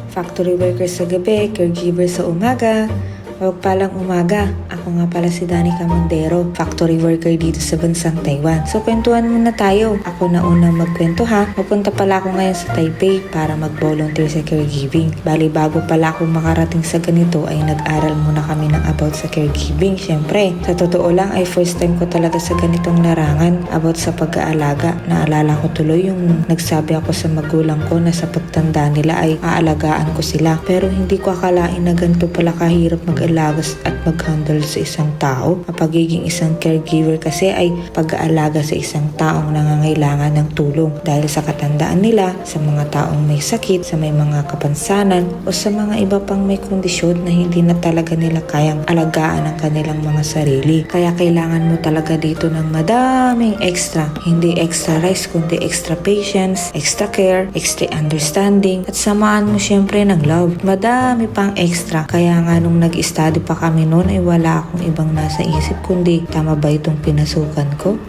factory worker sa gabi, caregiver sa umaga. Huwag palang umaga. Ako nga pala si Danica Mondero, factory worker dito sa bansang Taiwan. So kwentuhan muna tayo. Ako na unang magkwento ha. Pupunta pala ako ngayon sa Taipei para mag-volunteer sa caregiving. Bali bago pala ako makarating sa ganito ay nag-aral muna kami ng about sa caregiving. Syempre, sa totoo lang ay first time ko talaga sa ganitong larangan about sa pag-aalaga. Naalala ko tuloy yung nagsabi ako sa magulang ko na sa pagtanda nila ay aalagaan ko sila. Pero hindi ko akalain na ganito pala kahirap mag-alaga at mag-handle sa isang tao. Ang pagiging isang caregiver kasi ay pag-aalaga sa isang taong nangangailangan ng tulong dahil sa katandaan nila, sa mga taong may sakit, sa may mga kapansanan o sa mga iba pang may kondisyon na hindi na talaga nila kayang alagaan ang kanilang mga sarili. Kaya kailangan mo talaga dito ng madaming extra. Hindi extra rice kundi extra patience, extra care, extra understanding at samahan mo syempre ng love. Madami pang extra. Kaya nga nung nag-study pa kami noon ay wala akong ibang nasa isip kundi tama ba itong pinasukan ko?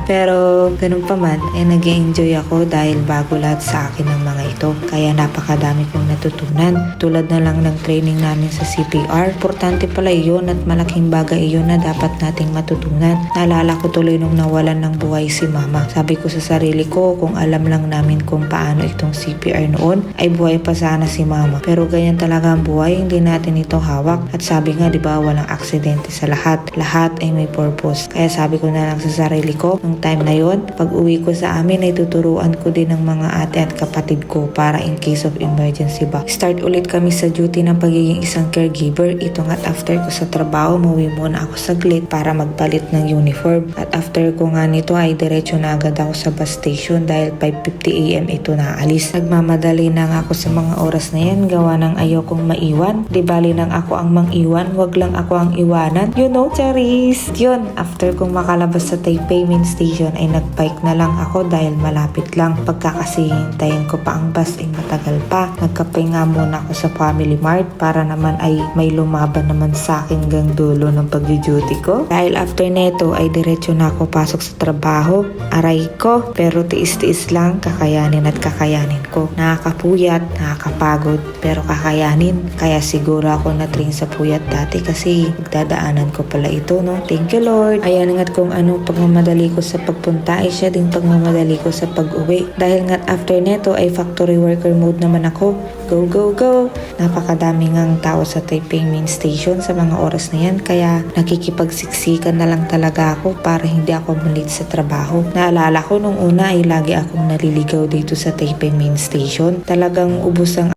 Pero ganun pa man ay nag-enjoy ako dahil bago lahat sa akin ng mga ito. Kaya napakadami kong natutunan. Tulad na lang ng training namin sa CPR. Importante pala iyon at malaking bagay iyon na dapat nating matutunan. Naalala ko tuloy nung nawalan ng buhay si mama. Sabi ko sa sarili ko kung alam lang namin kung paano itong CPR noon ay buhay pa sana si mama. Pero ganyan talaga ang buhay, hindi natin ito hawak. At sabi nga diba walang aksidente sa lahat. Lahat ay may purpose. Kaya sabi ko na lang sa sarili ko nung time na yon, pag uwi ko sa amin ay tuturuan ko din ng mga ate at kapatid ko para in case of emergency ba. Start ulit kami sa duty ng pagiging isang caregiver. Ito nga't after ko sa trabaho, mauwi muna ako saglit para magpalit ng uniform. At after ko nga nito ay diretso na agad ako sa bus station dahil 5:50 AM ito naalis. Nagmamadali na nga ako sa mga oras na yan gawa ng ayokong maiwan. Di bali nang ako ang mang-iwan, wag lang ako ang iwanan. You know, Charis! Yun, after kong makalabas sa Taipei main station ay nagbike na lang ako dahil malapit lang. Pagkakasihintayin ko pa ang bus ay matagal pa. Nagkape nga muna ako sa Family Mart para naman ay may lumaban naman sa akin hanggang dulo ng pag-duty ko. Dahil after neto ay diretso na ako pasok sa trabaho. Aray ko, pero tiis-tiis lang, kakayanin at kakayanin ko. Nakakapuyat, nakakapagod, pero kakayanin. Kaya siguro ako na-train sa puyat dati kasi magdadaanan ko pala ito, no? Thank you Lord. Ayan nga't kung ano pagmamadali ko sa pagpunta ay siya din pagmamadali ko sa pag-uwi. Dahil nga't after neto ay factory worker mode naman ako. Go, go, go! Napakadami ngang tao sa Taipei main station sa mga oras na yan kaya nakikipagsiksikan na lang talaga ako para hindi ako malit sa trabaho. Naalala ko nung una ay lagi akong naliligaw dito sa Taipei main station. Talagang ubos ang